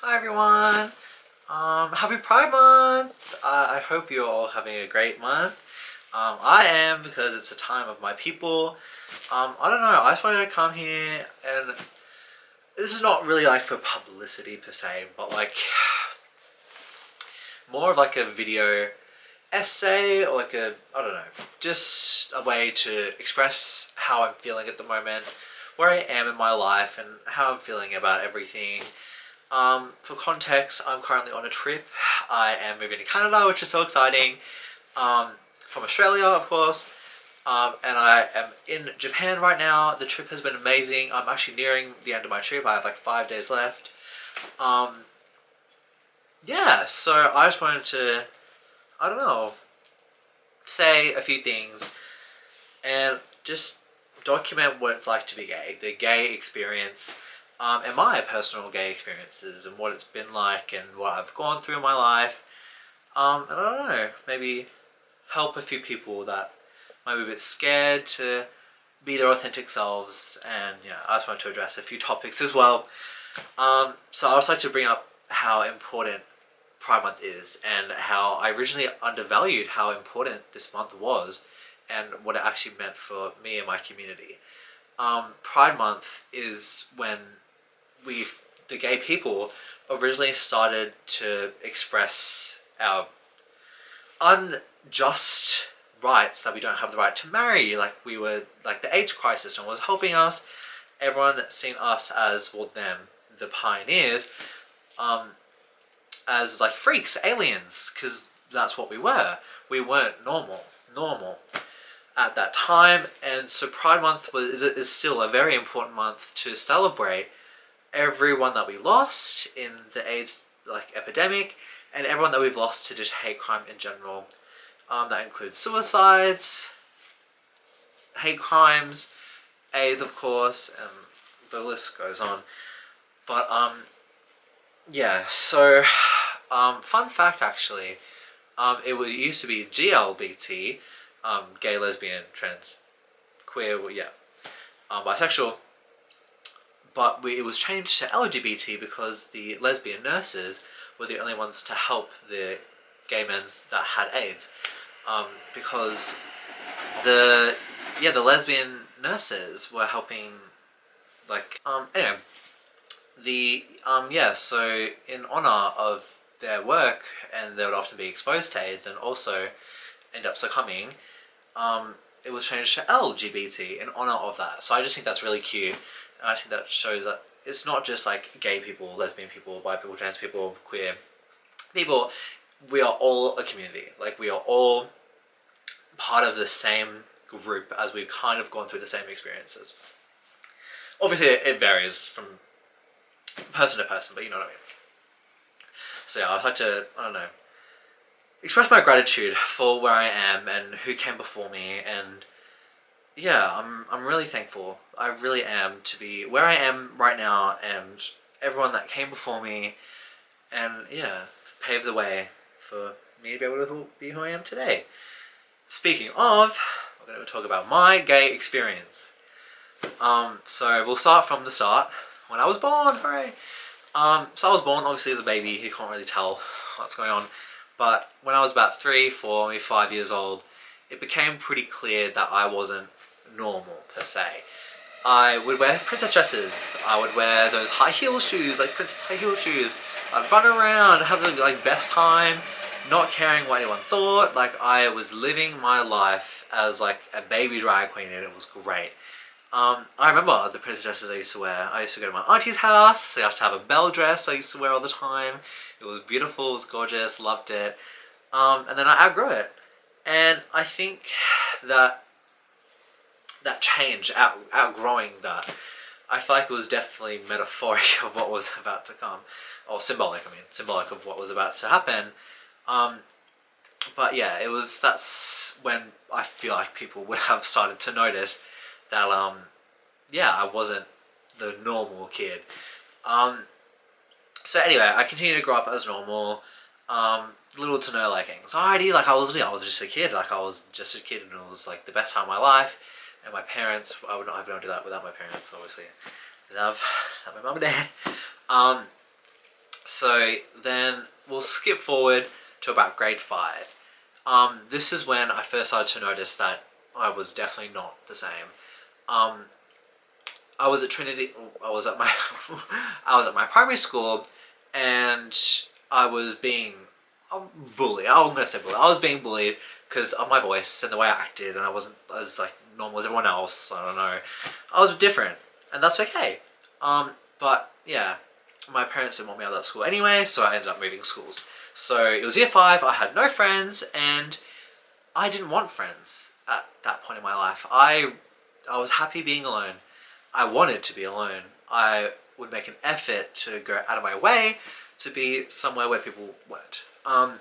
Hi everyone! Happy Pride Month! I hope you're all having a great month. I am because it's a time of my people. I don't know, I just wanted to come here and this is not really like for publicity per se, but like more of like a video essay or like I don't know, just a way to express how I'm feeling at the moment, where I am in my life and how I'm feeling about everything. For context, I'm currently on a trip. I am moving to Canada, which is so exciting. From Australia, of course. And I am in Japan right now. The trip has been amazing. I'm actually nearing the end of my trip. I have like 5 days left. Um, yeah, so I just wanted to, I don't know, say a few things and just document what it's like to be gay, the gay experience, and my personal gay experiences and what it's been like and what I've gone through in my life. And I don't know, maybe help a few people that might be a bit scared to be their authentic selves. And yeah, I just wanted to address a few topics as well. So I also like to bring up how important Pride Month is and how I originally undervalued how important this month was and what it actually meant for me and my community. Pride Month is when we, the gay people, originally started to express our unjust rights that we don't have the right to marry. Like we were, like the AIDS crisis, and was helping us. Everyone seen us as, well, them, the pioneers, as like freaks, aliens, because that's what we were. We weren't normal at that time, and so Pride Month is still a very important month to celebrate everyone that we lost in the AIDS like epidemic, and everyone that we've lost to just hate crime in general. That includes suicides, hate crimes, AIDS, of course, and the list goes on. But yeah. So fun fact actually, used to be GLBT, gay, lesbian, trans, queer, well, yeah, bisexual. But it was changed to LGBT because the lesbian nurses were the only ones to help the gay men that had AIDS. Because the lesbian nurses were helping, like, anyway, so in honor of their work, and they would often be exposed to AIDS and also end up succumbing, it was changed to LGBT in honor of that. So I just think that's really cute, and I think that shows that it's not just like gay people, lesbian people, bi people, trans people, queer people. We are all a community. Like we are all part of the same group, as we've kind of gone through the same experiences. Obviously, it varies from person to person, but you know what I mean. So yeah, I'd like to, I don't know, express my gratitude for where I am and who came before me, and yeah, I'm really thankful. I really am to be where I am right now, and everyone that came before me, and yeah, paved the way for me to be able to be who I am today. Speaking of, we're going to talk about my gay experience. So we'll start from the start. When I was born, hooray! So I was born obviously as a baby. You can't really tell what's going on. But when I was about 3, 4, maybe 5 years old, it became pretty clear that I wasn't normal per se. I would wear princess dresses. I would wear those high heel shoes, like princess high heel shoes. I'd run around, have the like best time, not caring what anyone thought. Like I was living my life as like a baby drag queen, and it was great. I remember the princess dresses I used to wear. I used to go to my auntie's house. I used to have a belle dress I used to wear all the time. It was beautiful, it was gorgeous, loved it. And then I outgrew it. And I think that change, outgrowing that, I feel like it was definitely metaphoric of what was about to come. Or symbolic, symbolic of what was about to happen. But yeah, that's when I feel like people would have started to notice that I wasn't the normal kid. So anyway, I continued to grow up as normal. Little to no like anxiety. Like I was just a kid. Like I was just a kid, and it was like the best time of my life. And my parents, I would not have been able to do that without my parents. Obviously, love my mum and dad. So then we'll skip forward to about grade 5. This is when I first started to notice that I was definitely not the same. Um, I was at Trinity. I was at my I was at my primary school, and I was being bullied. I'm gonna say bullied. I was being bullied because of my voice and the way I acted, and I wasn't as like normal as everyone else. I don't know. I was different, and that's okay. But yeah, my parents didn't want me out of that school anyway, so I ended up moving schools. So it was year 5. I had no friends, and I didn't want friends at that point in my life. I was happy being alone. I wanted to be alone. I would make an effort to go out of my way to be somewhere where people weren't. I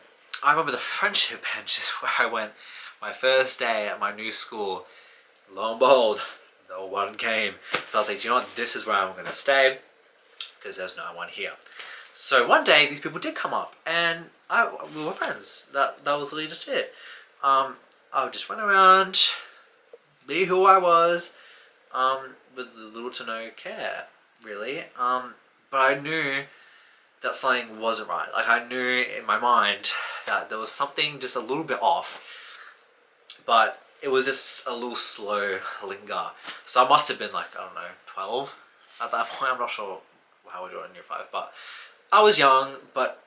remember the friendship bench is where I went my first day at my new school. Lo and behold, no one came. So I was like, you know what, this is where I'm going to stay because there's no one here. So one day these people did come up and we were friends. That was literally just it. I would just run around, be who I was, with little to no care, really. But I knew that something wasn't right. Like I knew in my mind that there was something just a little bit off, but it was just a little slow linger. So I must have been like, I don't know, 12 at that point. I'm not sure how we were in year 5, but I was young, but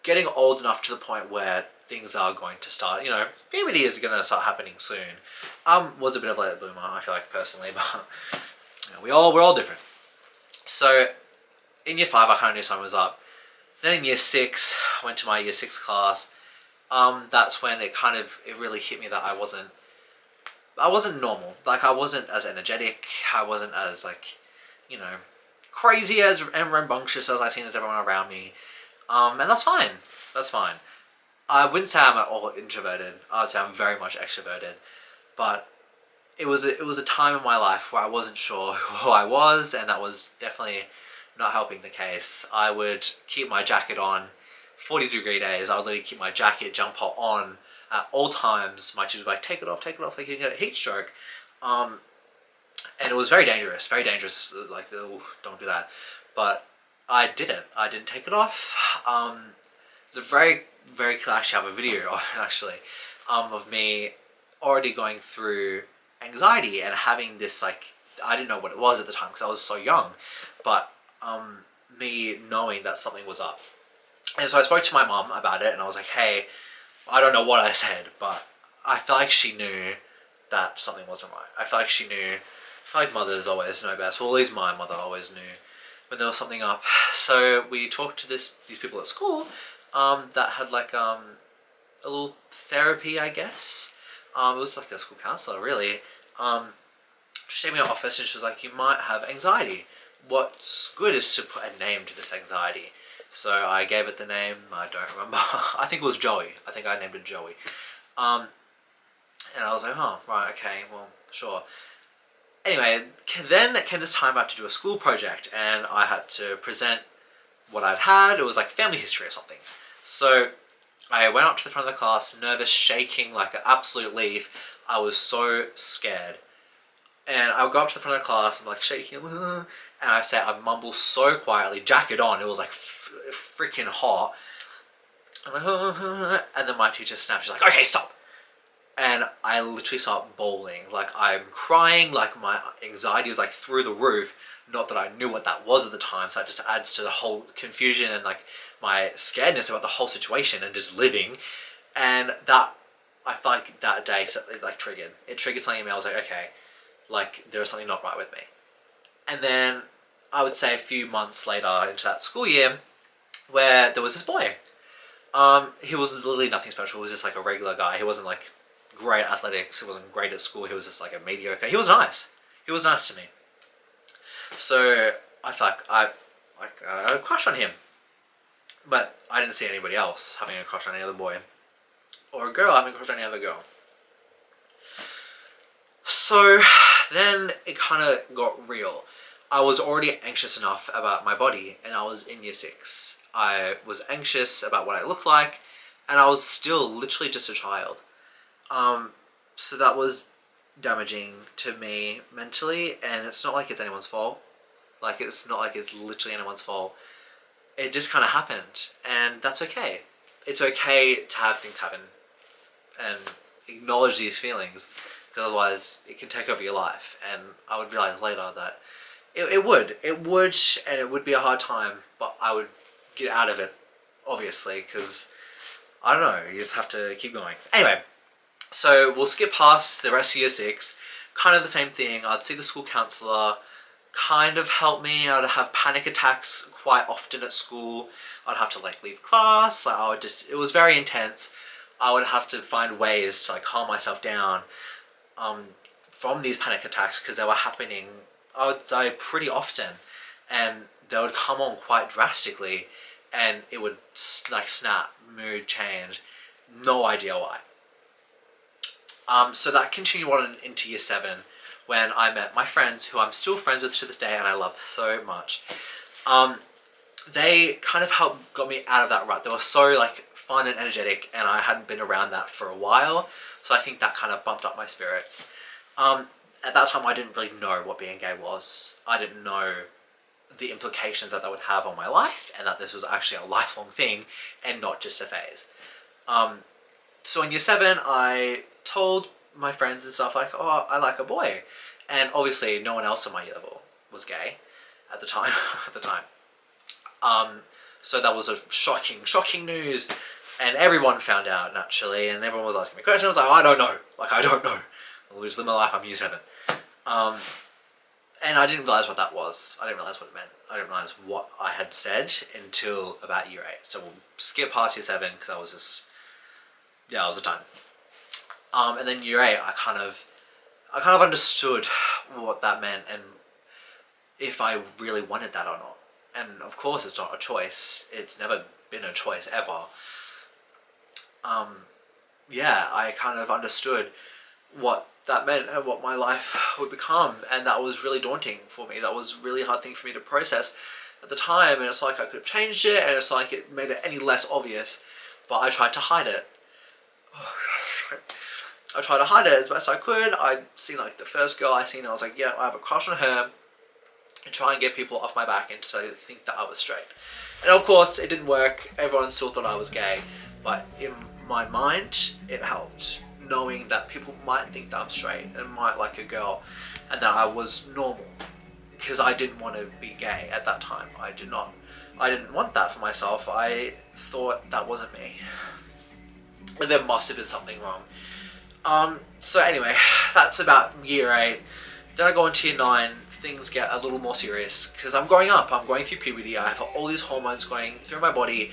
getting old enough to the point where things are going to start, puberty is going to start happening soon. Was a bit of a late bloomer, I feel like, personally, but we're all different. So in year 5, I kind of knew something was up. Then in year 6, I went to my year 6 class. That's when it really hit me that I wasn't normal. Like I wasn't as energetic. I wasn't as crazy and rambunctious as I seen as everyone around me. And that's fine. That's fine. I wouldn't say I'm at all introverted. I would say I'm very much extroverted. But it was a time in my life where I wasn't sure who I was, and that was definitely not helping the case. I would keep my jacket on 40-degree days. I would literally keep my jacket, jumper on at all times. My teacher would be like, take it off, like you can get a heat stroke. And it was very dangerous, like, oh, don't do that. But I didn't take it off. It's a very, very cool, actually, I have a video of it, actually, of me already going through anxiety and having this, I didn't know what it was at the time because I was so young, but me knowing that something was up. And so I spoke to my mom about it, and I was like, hey, I don't know what I said, but I felt like she knew that something wasn't right. I felt like she knew. I feel like mothers always know best. Well, at least my mother always knew when there was something up. So we talked to these people at school that had a little therapy, I guess. It was like a school counselor, really. She gave me an office and she was like, you might have anxiety. What's good is to put a name to this anxiety. So I gave it the name, I don't remember. I think it was Joey. I think I named it Joey. And I was like, oh, right, okay, well, sure. Anyway, then came this time I had to do a school project, and I had to present what I'd had. It was like family history or something. So I went up to the front of the class, nervous, shaking like an absolute leaf. I was so scared. And I would go up to the front of the class, I'm like shaking, and I mumble so quietly, jacket on, it was like freaking hot. I'm like, and then my teacher snapped, she's like, okay, stop. And I literally start bawling, like I'm crying, like my anxiety is like through the roof. Not that I knew what that was at the time, so that just adds to the whole confusion and like my scaredness about the whole situation and just living. And that, I felt like that day, it triggered something in me. I was like, okay, like there's something not right with me. And then I would say a few months later into that school year, where there was this boy. He was literally nothing special. He was just like a regular guy. He wasn't like great at athletics. He wasn't great at school. He was just like a mediocre. He was nice. He was nice to me. So I felt like I had a crush on him. But I didn't see anybody else having a crush on any other boy. Or a girl having a crush on any other girl. So then it kind of got real. I was already anxious enough about my body, and I was in year 6. I was anxious about what I looked like, and I was still literally just a child. So that was damaging to me mentally, and it's not like it's anyone's fault. Like, it's not like it's literally anyone's fault. it just kind of happened, and that's okay. It's okay to have things happen and acknowledge these feelings, because otherwise it can take over your life. And I would realize later that it would, and it would be a hard time, but I would get out of it, obviously, because I don't know, you just have to keep going. Anyway, so we'll skip past the rest of year 6. Kind of the same thing. I'd see the school counsellor, kind of help me. I'd have panic attacks quite often at school. I'd have to like leave class. Like, it was very intense. I would have to find ways to like calm myself down from these panic attacks, because they were happening, I would say, pretty often, and they would come on quite drastically, and it would like snap, mood change, no idea why. So that continued on into year 7, when I met my friends, who I'm still friends with to this day and I love so much. They kind of got me out of that rut. They were so like fun and energetic, and I hadn't been around that for a while, so I think that kind of bumped up my spirits. At that time, I didn't really know what being gay was. I didn't know the implications that would have on my life, and that this was actually a lifelong thing and not just a phase. So in year 7, I told my friends and stuff like, oh, I like a boy. And obviously no one else on my year level was gay at the time. So that was a shocking news, and everyone found out naturally, and everyone was asking me questions. I was like, I don't know. I'll just live my life. I'm year 7. And I didn't realize what that was. I didn't realize what it meant. I didn't realize what I had said until about year 8. So we'll skip past year 7, because I was just, it was a time. And then year 8, I kind of understood what that meant, and if I really wanted that or not. And of course it's not a choice. It's never been a choice ever. I kind of understood what that meant and what my life would become, and that was really daunting for me. That was a really hard thing for me to process at the time, and it's like I could have changed it, and it's like it made it any less obvious, but I tried to hide it. I tried to hide it as best I could. I'd seen like the first girl I seen, I was like, yeah, I have a crush on her, and try and get people off my back and to think that I was straight. And of course it didn't work. Everyone still thought I was gay, but in my mind it helped, knowing that people might think that I'm straight and might like a girl, and that I was normal, because I didn't want to be gay at that time. I didn't want that for myself. I thought that wasn't me, and there must have been something wrong. So anyway, that's about year 8. Then I go into year 9. Things get a little more serious, because I'm growing up. I'm going through puberty. I have all these hormones going through my body.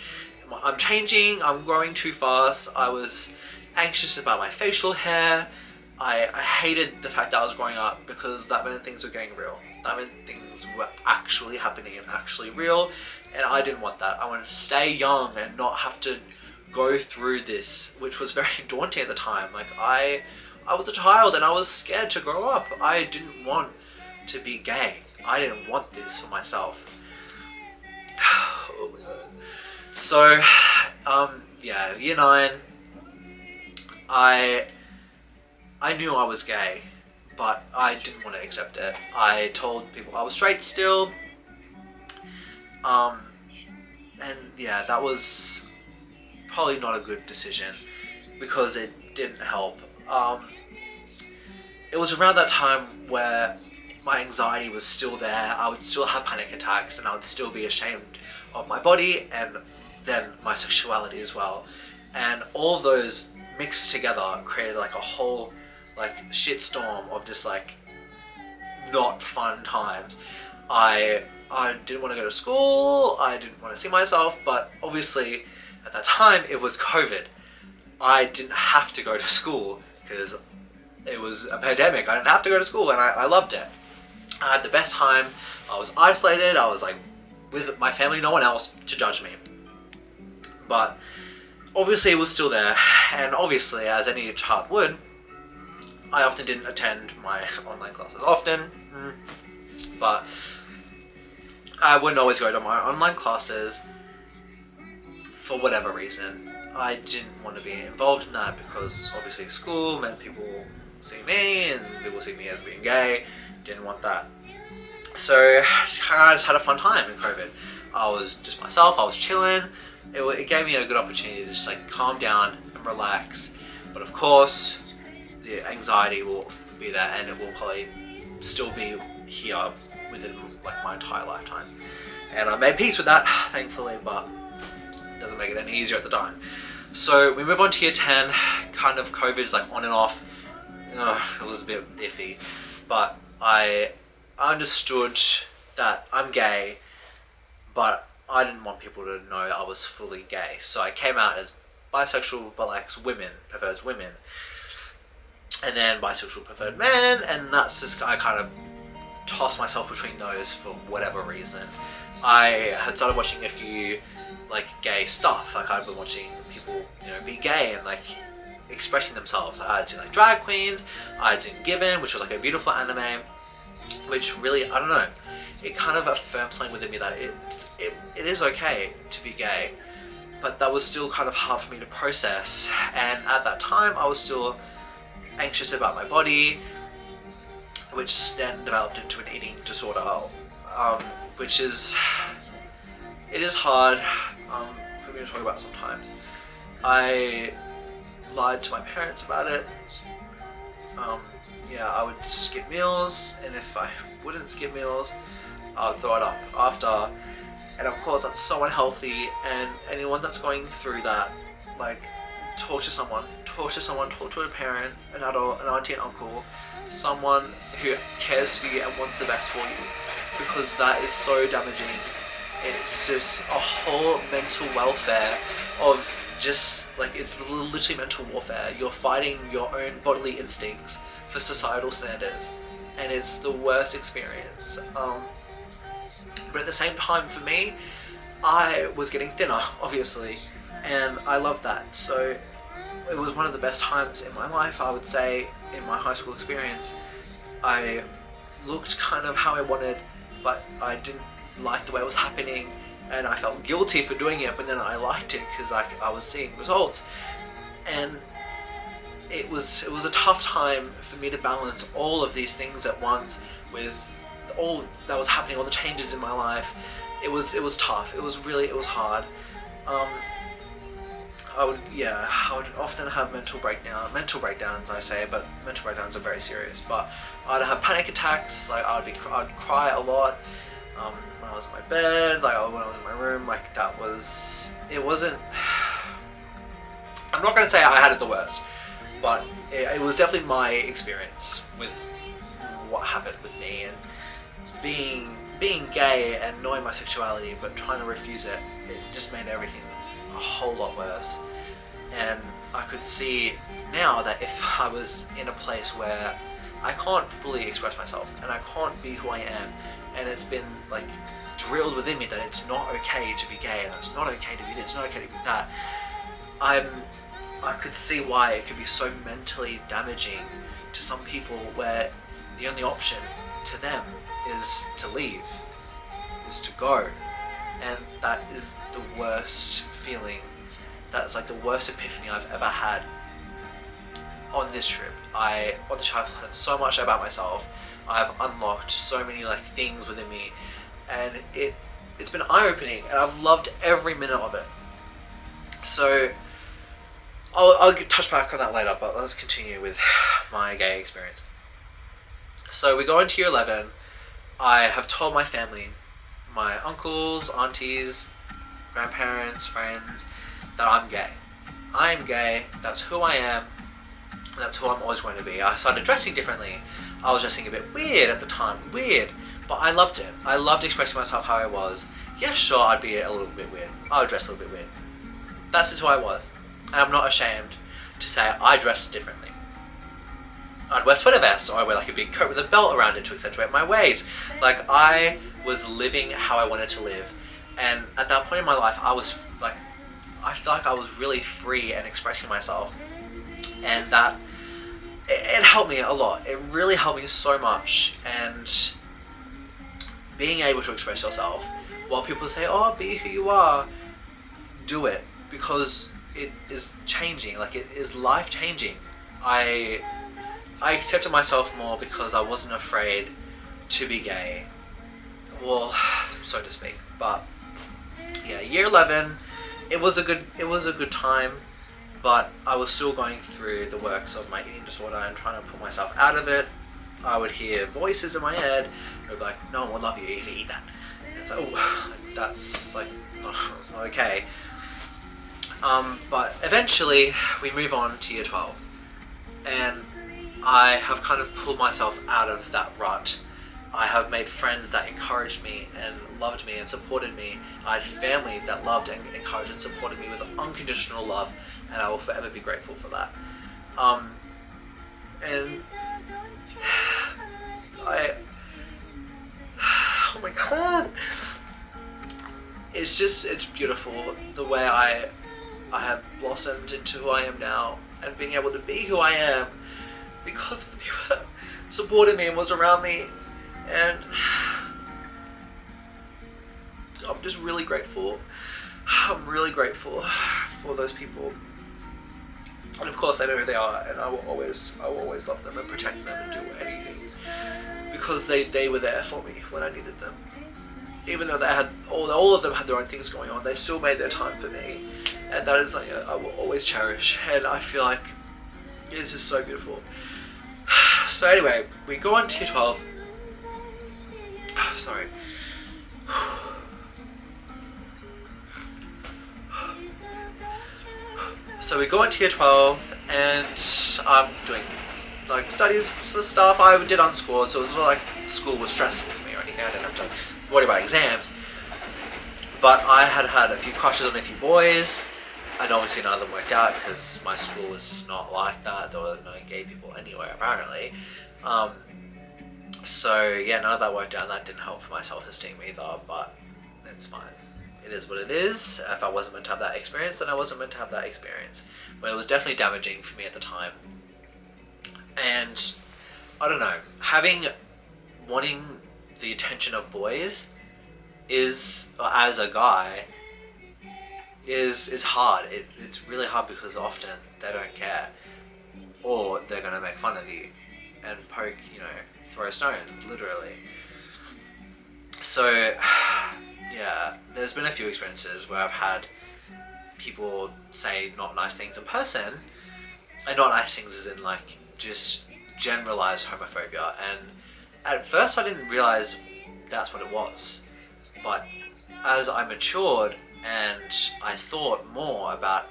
I'm changing. I'm growing too fast. I was anxious about my facial hair. I hated the fact that I was growing up, because that meant things were getting real. That meant things were actually happening and actually real, and I didn't want that. I wanted to stay young and not have to go through this, which was very daunting at the time. Like, I was a child and I was scared to grow up. I didn't want to be gay. I didn't want this for myself. Oh my god. So, year 9, I knew I was gay, but I didn't want to accept it. I told people I was straight still. And yeah, that was probably not a good decision, because it didn't help. It was around that time where my anxiety was still there. I would still have panic attacks, and I would still be ashamed of my body, and then my sexuality as well. And all of those mixed together created like a whole like shitstorm of just like not fun times. I didn't want to go to school. I didn't want to see myself, but obviously at that time it was COVID. I didn't have to go to school because it was a pandemic. I didn't have to go to school, and I loved it. I had the best time. I was isolated. I was like with my family, no one else to judge me. But obviously it was still there, and obviously, as any child would, I often didn't attend my online classes often, but I wouldn't always go to my online classes for whatever reason. I didn't want to be involved in that, because obviously school meant people see me, and people see me as being gay. Didn't want that. So I just had a fun time in COVID. I was just myself. I was chilling. It gave me a good opportunity to just like calm down and relax. But of course, the anxiety will be there, and it will probably still be here within like my entire lifetime. And I made peace with that, thankfully, but it doesn't make it any easier at the time. So we move on to year 10. Kind of COVID is like on and off. It was a bit iffy, but I understood that I'm gay, but I didn't want people to know I was fully gay. So I came out as bisexual, but like women, prefers women. And then bisexual preferred men, and that's just, I kind of tossed myself between those for whatever reason. I had started watching a few like gay stuff. Like I'd been watching people, be gay and like expressing themselves. I had seen like drag queens. I had seen Given, which was like a beautiful anime, which really, I don't know, it kind of affirmed something within me that it is okay to be gay. But that was still kind of hard for me to process. And at that time, I was still anxious about my body, which then developed into an eating disorder, which is hard for me to talk about sometimes. I lied to my parents about it. I would skip meals, and if I wouldn't skip meals, I would throw it up after. And of course, that's so unhealthy. And anyone that's going through that, like, talk to someone, talk to a parent, an adult, an auntie, an uncle, someone who cares for you and wants the best for you, because that is so damaging. It's just a whole mental welfare of just like, it's literally mental warfare. You're fighting your own bodily instincts for societal standards, and it's the worst experience. But at the same time, for me, I was getting thinner, obviously, and I loved that. So it was one of the best times in my life, I would say, in my high school experience. I looked kind of how I wanted, but I didn't like the way it was happening, and I felt guilty for doing it, but then I liked it because I was seeing results. And it was a tough time for me to balance all of these things at once with all that was happening, all the changes in my life. It was tough. It was hard. I would often have mental breakdowns, I say, but mental breakdowns are very serious. But I'd have panic attacks. Like I'd cry a lot when I was in my bed, like when I was in my room. Like it wasn't. I'm not going to say I had it the worst, but it was definitely my experience with what happened with me, and being gay and knowing my sexuality but trying to refuse it. It just made everything a whole lot worse. And I could see now that if I was in a place where I can't fully express myself and I can't be who I am, and it's been like drilled within me that it's not okay to be gay and it's not okay to be this, it's not okay to be that, I could see why it could be so mentally damaging to some people, where the only option to them is to leave, is to go. And that is the worst feeling. That's like the worst epiphany I've ever had on this trip. I've learned so much about myself. I've unlocked so many like things within me, and it's been eye-opening, and I've loved every minute of it. So I'll touch back on that later, but let's continue with my gay experience. So we go into year 11. I have told my family, my uncles, aunties, grandparents, friends, that I'm gay. I'm gay, that's who I am, that's who I'm always going to be. I started dressing differently. I was dressing a bit weird at the time, but I loved it. I loved expressing myself how I was. Yeah, sure, I'd be a little bit weird. I would dress a little bit weird. That's just who I was. And I'm not ashamed to say I dressed differently. I'd wear sweater vests, or I'd wear like a big coat with a belt around it to accentuate my waist. Like, I was living how I wanted to live. And at that point in my life, I feel like I was really free and expressing myself. And that, it helped me a lot. It really helped me so much. And being able to express yourself, while people say, oh, be who you are, do it. Because it is changing, like it is life changing. I accepted myself more because I wasn't afraid to be gay. Well, so to speak. But yeah, year 11, it was a good time, but I was still going through the works of my eating disorder and trying to pull myself out of it. I would hear voices in my head. They'd be like, "No one will love you if you eat that." And it's like, oh, like, that's like, oh, it's not okay. But eventually, we move on to year 12, and I have kind of pulled myself out of that rut. I have made friends that encouraged me and loved me and supported me. I had family that loved and encouraged and supported me with unconditional love, and I will forever be grateful for that. And oh my god, it's beautiful the way I have blossomed into who I am now, and being able to be who I am because of the people that supported me and was around me. And I'm just really grateful. I'm really grateful for those people. And of course I know who they are, and I will always love them and protect them and do anything, because they were there for me when I needed them. Even though they had all of them had their own things going on, they still made their time for me, and that is like I will always cherish. And I feel like it's just so beautiful. So anyway, we go on to year 12. Sorry. So we go into year 12, and I'm doing like studies for stuff. I did unscored, so it was not like school was stressful for me or anything. I didn't have to worry about exams. But I had a few crushes on a few boys, and obviously none of them worked out because my school was just not like that. There were no gay people anywhere apparently. So yeah, none of that worked out, and that didn't help for my self-esteem either, but it's fine. It is what it is. If I wasn't meant to have that experience, then I wasn't meant to have that experience. But it was definitely damaging for me at the time. And I don't know, wanting the attention of boys is, as a guy, is hard. It's really hard because often they don't care, or they're going to make fun of you and poke, throw stones, literally. So, yeah, there's been a few experiences where I've had people say not nice things in person, and not nice things as in like just generalized homophobia. And at first I didn't realize that's what it was, but as I matured and I thought more about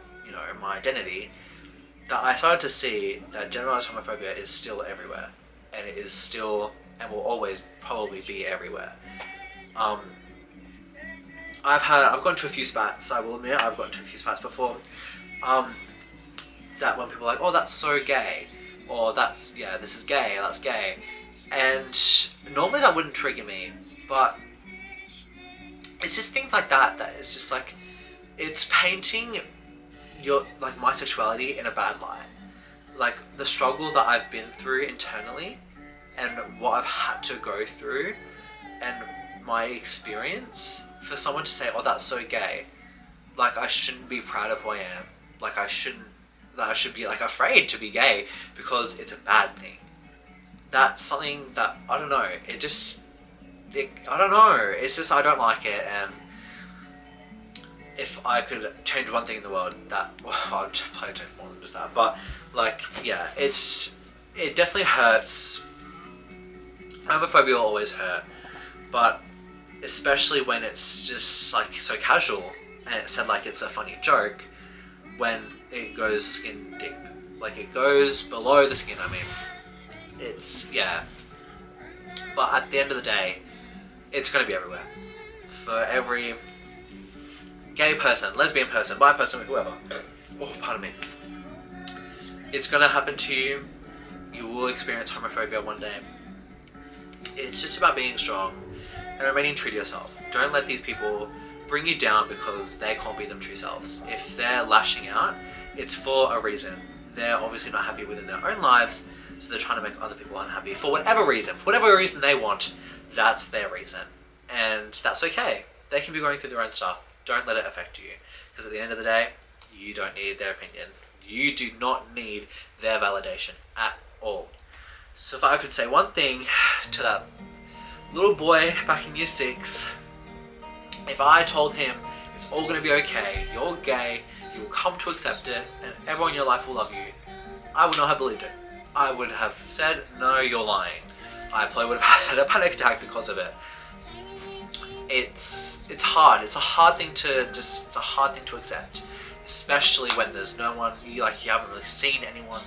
my identity, that I started to see that generalized homophobia is still everywhere, and it is still and will always probably be everywhere. I've gone to a few spats, I will admit, I've gotten to a few spats before, that when people are like, oh, that's so gay, or this is gay, that's gay, and normally that wouldn't trigger me, but it's just things like that is just like, it's painting my sexuality in a bad light. Like, the struggle that I've been through internally, and what I've had to go through, and my experience, for someone to say, oh, that's so gay, like, I shouldn't be proud of who I am, like, I should be, like, afraid to be gay, because it's a bad thing. That's something that, I don't know, I don't know, it's just, I don't like it. And if I could change one thing in the world, I'd probably change more than just that, but, like, yeah, it definitely hurts. Homophobia will always hurt, but especially when it's just like so casual, and it's said like it's a funny joke, when it goes skin deep, like it goes below the skin. I mean, it's, yeah. But at the end of the day, it's going to be everywhere. For every gay person, lesbian person, bi person, whoever. Oh, pardon me. It's going to happen to you. You will experience homophobia one day. It's just about being strong and remaining true to yourself. Don't let these people bring you down because they can't be them true selves. If they're lashing out, it's for a reason. They're obviously not happy within their own lives, so they're trying to make other people unhappy for whatever reason they want. That's their reason, and that's okay. They can be going through their own stuff. Don't let it affect you, because at the end of the day, you don't need their opinion. You do not need their validation at all. So if I could say one thing to that little boy back in year 6, if I told him, It's all gonna be okay. You're gay. You will come to accept it, and everyone in your life will love you. I would not have believed it. I would have said, no, you're lying. I probably would have had a panic attack because of it. It's hard. It's a hard thing to accept, especially when there's no one you haven't really seen anyone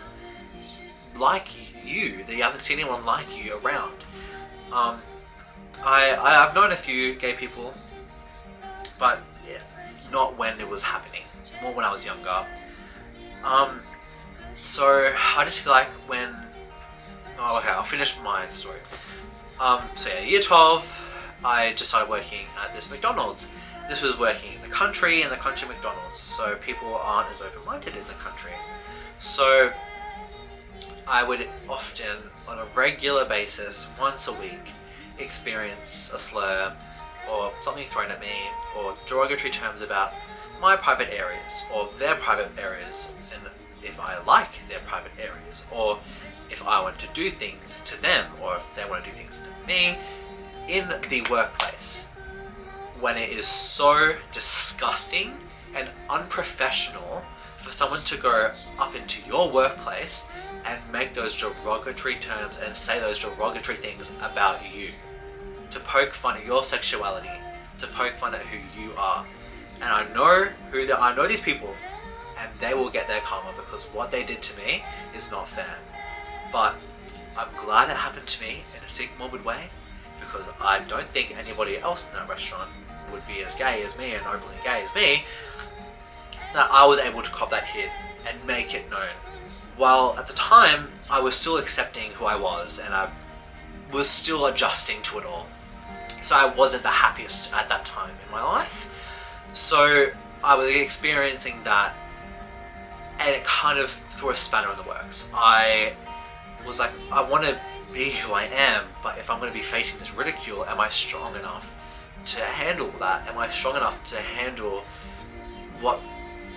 like you. That you haven't seen anyone like you around. I've known a few gay people, but yeah, not when it was happening. More when I was younger. So I just feel like when... Oh, okay, I'll finish my story. So yeah, year 12, I just started working at this McDonald's. This was working in the country McDonald's, so people aren't as open-minded in the country. So I would often, on a regular basis, once a week, experience a slur or something thrown at me or derogatory terms about my private areas or their private areas, and if I like their private areas, or if I want to do things to them, or if they want to do things to me in the workplace. When it is so disgusting and unprofessional for someone to go up into your workplace and make those derogatory terms and say those derogatory things about you, to poke fun at your sexuality, to poke fun at who you are. And I know these people, and they will get their karma, because what they did to me is not fair. But I'm glad it happened to me in a sick, morbid way, because I don't think anybody else in that restaurant would be as gay as me and openly gay as me, that I was able to cop that hit and make it known. While at the time, I was still accepting who I was, and I was still adjusting to it all. So I wasn't the happiest at that time in my life. So I was experiencing that, and it kind of threw a spanner in the works. I was like, I want to be who I am, but if I'm going to be facing this ridicule, am I strong enough to handle that? Am I strong enough to handle what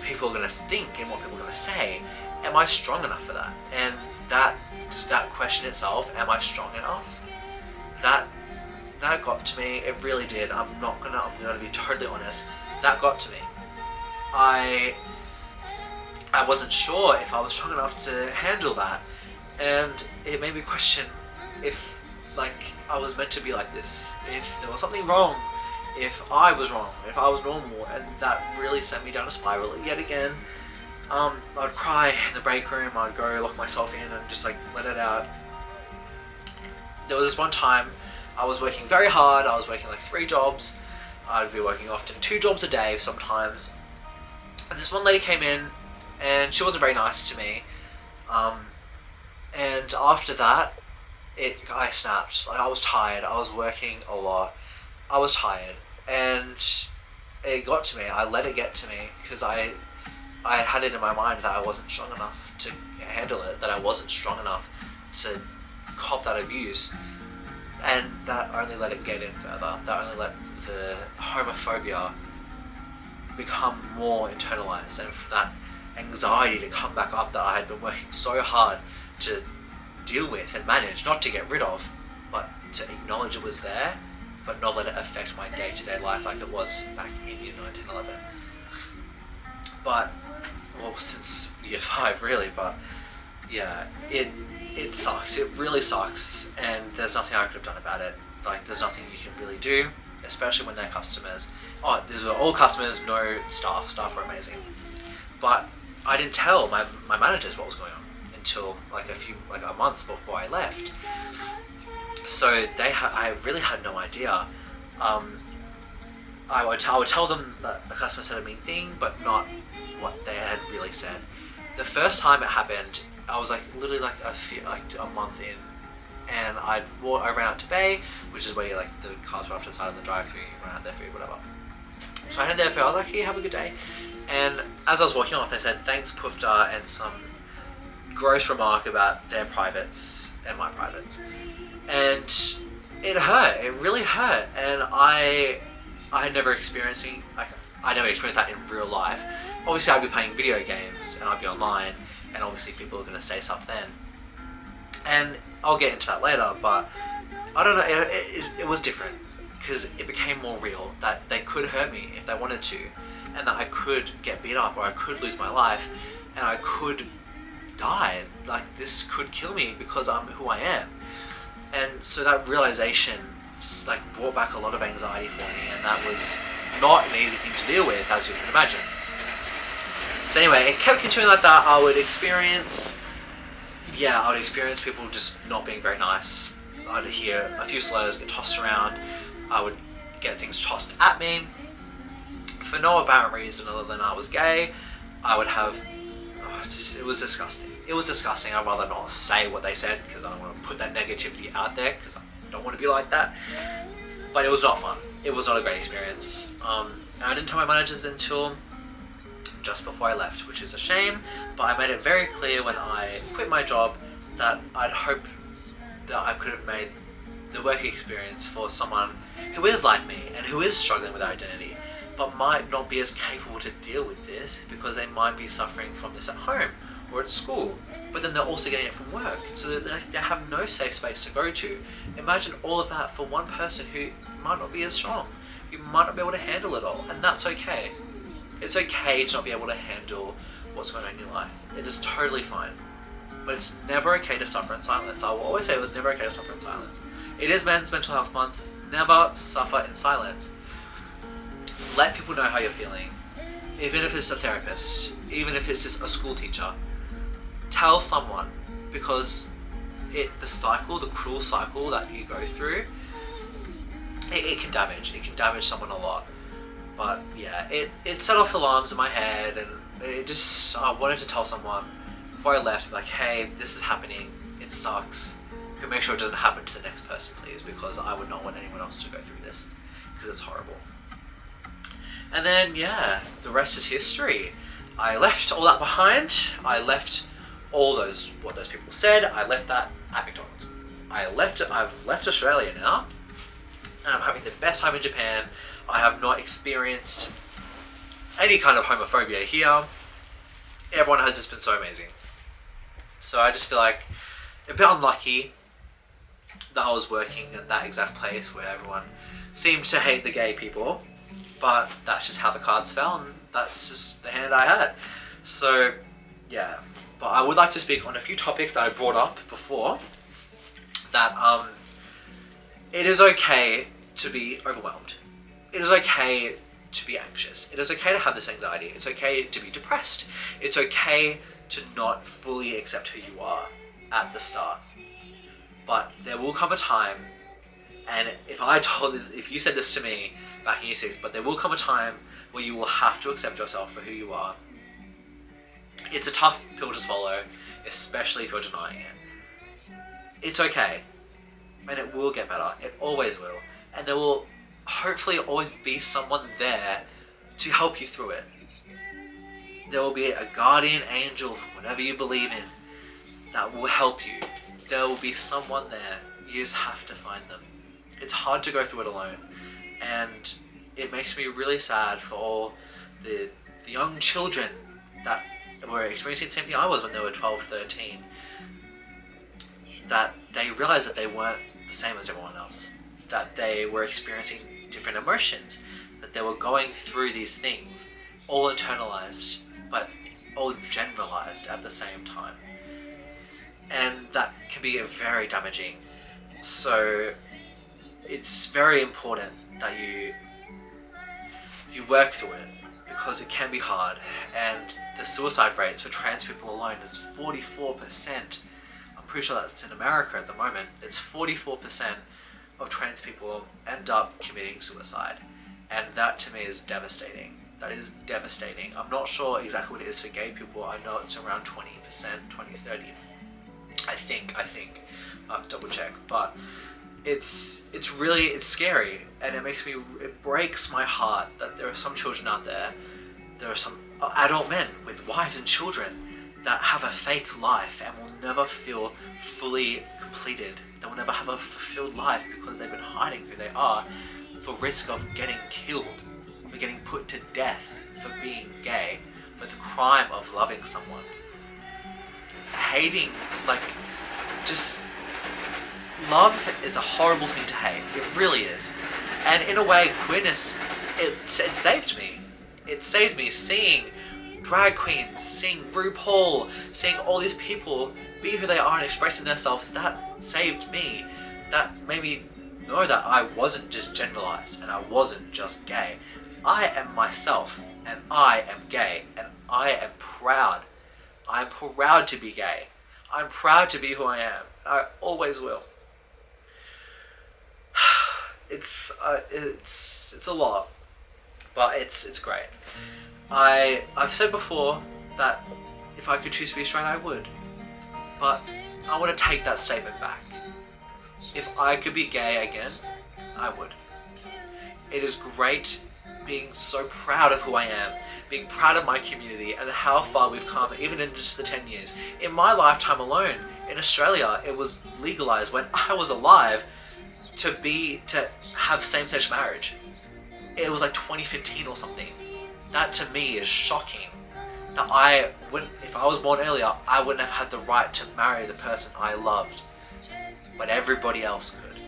people are going to think and what people are going to say? Am I strong enough for that? And that question itself, am I strong enough? That got to me. It really did. I'm gonna be totally honest. That got to me. I wasn't sure if I was strong enough to handle that, and it made me question if I was meant to be like this, if there was something wrong, if I was wrong, if I was normal. And that really sent me down a spiral yet again. I'd cry in the break room. I'd go lock myself in and just let it out. There was this one time I was working very hard. I was working 3 jobs. I'd be working often 2 jobs a day sometimes. And this one lady came in, and she wasn't very nice to me. And after that, I snapped. I was tired. I was working a lot. I was tired, and it got to me. I let it get to me because I had it in my mind that I wasn't strong enough to handle it. That I wasn't strong enough to cop that abuse. And that only let it get in further. That only let the homophobia become more internalized, and for that anxiety to come back up that I had been working so hard to deal with and manage, not to get rid of, but to acknowledge it was there, but not let it affect my day-to-day life like it was back in year 9, 10, 11. But, well, since year 5 really, but yeah, it sucks. It really sucks, and there's nothing I could have done about it. There's nothing you can really do, especially when they're customers. Oh, these were all customers, no staff. Staff were amazing. But I didn't tell my managers what was going on until a month before I left. So I really had no idea. I would tell them that a customer said a mean thing, but not what they had really said. The first time it happened, I was literally a month in, and I ran out to Bay, which is where the cars were off to the side of the drive-thru, you run out their food, whatever. So I had their food. I was like, "Hey, have a good day." And as I was walking off, they said, "Thanks, Pufta," and some gross remark about their privates and my privates, and it hurt. It really hurt, and I had never experienced that in real life. Obviously, I'd be playing video games and I'd be online, and obviously people are going to say stuff then. And I'll get into that later, but I don't know, it was different, because it became more real, that they could hurt me if they wanted to. and that I could get beat up, or I could lose my life, and I could die. Like, this could kill me because I'm who I am. And so that realization like brought back a lot of anxiety for me, and that was not an easy thing to deal with, as you can imagine. So anyway, it kept continuing like that. I would experience people just not being very nice. I'd hear a few slurs get tossed around. I would get things tossed at me for no apparent reason other than I was gay. I would have it was disgusting. It was disgusting. I'd rather not say what they said because I don't want to put that negativity out there, because I don't want to be like that. But it was not fun. It was not a great experience. And I didn't tell my managers until just before I left, which is a shame, but I made it very clear when I quit my job that I'd hope that I could have made the work experience for someone who is like me and who is struggling with identity, but might not be as capable to deal with this because they might be suffering from this at home or at school, but then they're also getting it from work, so that they have no safe space to go to. Imagine all of that for one person who might not be as strong, who might not be able to handle it all, and that's okay. It's okay to not be able to handle what's going on in your life. It is totally fine. But it's never okay to suffer in silence. I will always say it was never okay to suffer in silence. It is Men's Mental Health Month. Never suffer in silence. Let people know how you're feeling. Even if it's a therapist, even if it's just a school teacher. Tell someone, because the cruel cycle that you go through, it can damage someone a lot. But yeah, it set off alarms in my head, and I wanted to tell someone before I left, like, hey, this is happening, it sucks. Can you make sure it doesn't happen to the next person, please, because I would not want anyone else to go through this, because it's horrible. And then, yeah, the rest is history. I left all that behind. I left what those people said. I left that at McDonald's. I've left Australia now, and I'm having the best time in Japan. I have not experienced any kind of homophobia here. Everyone has just been so amazing. So I just feel like a bit unlucky that I was working at that exact place where everyone seemed to hate the gay people, but that's just how the cards fell, and that's just the hand I had. So yeah, but I would like to speak on a few topics that I brought up before, that it is okay to be overwhelmed. It is okay to be anxious. It is okay to have this anxiety. It's okay to be depressed. It's okay to not fully accept who you are at the start. But there will come a time, and if you said this to me back in year 6, but there will come a time where you will have to accept yourself for who you are. It's a tough pill to swallow, especially if you're denying it. It's okay, and it will get better. It always will. And there will hopefully always be someone there to help you through it. There will be a guardian angel from whatever you believe in that will help you. There will be someone there. You just have to find them. It's hard to go through it alone, and it makes me really sad for all the young children that were experiencing the same thing I was when they were 12, 13, that they realized that they weren't the same as everyone else, that they were experiencing different emotions, that they were going through these things, all internalized, but all generalized at the same time. And that can be very damaging. So it's very important that you work through it, because it can be hard. And the suicide rates for trans people alone is 44%. I'm pretty sure that's in America at the moment. It's 44% of trans people end up committing suicide. And that to me is devastating. That is devastating. I'm not sure exactly what it is for gay people. I know it's around 20%, 20-30%. I think. I'll have to double check. But it's scary, and it breaks my heart that there are some children out there, there are some adult men with wives and children that have a fake life and will never feel fully completed. They will never have a fulfilled life because they've been hiding who they are for risk of getting killed, for getting put to death for being gay, for the crime of loving someone. Hating, love is a horrible thing to hate. It really is. And in a way, queerness, it saved me. It saved me seeing drag queens, seeing RuPaul, seeing all these people be who they are and expressing themselves. That saved me. That made me know that I wasn't just generalized and I wasn't just gay. I am myself and I am gay and I am proud. I'm proud to be gay. I'm proud to be who I am. I always will. It's a lot, but it's great. I've said before that if I could choose to be straight, I would. But I want to take that statement back. If I could be gay again, I would. It is great being so proud of who I am, being proud of my community and how far we've come, even in just the 10 years. In my lifetime alone, in Australia, it was legalized when I was alive to have same-sex marriage. It was like 2015 or something. That to me is shocking. That I wouldn't, if I was born earlier, I wouldn't have had the right to marry the person I loved. But everybody else could.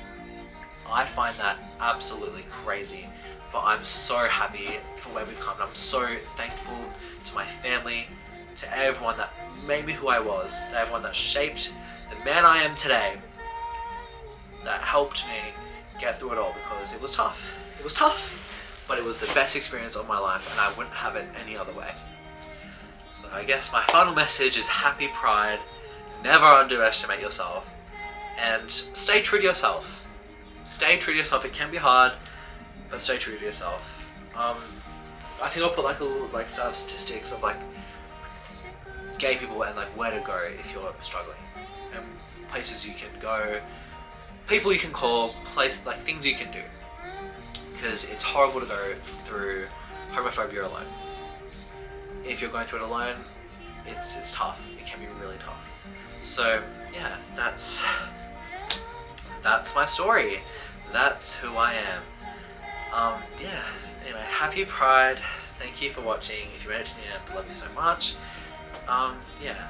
I find that absolutely crazy. But I'm so happy for where we've come. I'm so thankful to my family, to everyone that made me who I was, to everyone that shaped the man I am today, that helped me get through it all, because it was tough. It was tough, but it was the best experience of my life and I wouldn't have it any other way. So I guess my final message is happy Pride. Never underestimate yourself and stay true to yourself. Stay true to yourself. It can be hard, but stay true to yourself. I think I'll put like a little sort of statistics of like gay people and like where to go if you're struggling, and places you can go, people you can call, things you can do, because it's horrible to go through homophobia alone. If you're going through it alone, it's tough. It can be really tough. So yeah, that's my story. That's who I am. Yeah, anyway, happy Pride. Thank you for watching. If you made it to the end, I love you so much. Yeah,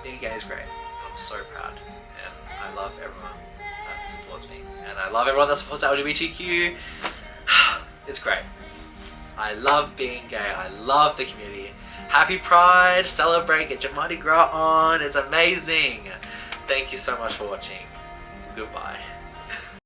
being gay is great. I'm so proud, and I love everyone that supports me, and I love everyone that supports LGBTQ. It's great. I love being gay. I love the community. Happy Pride. Celebrate. Get your Mardi Gras on. It's amazing. Thank you so much for watching. Goodbye.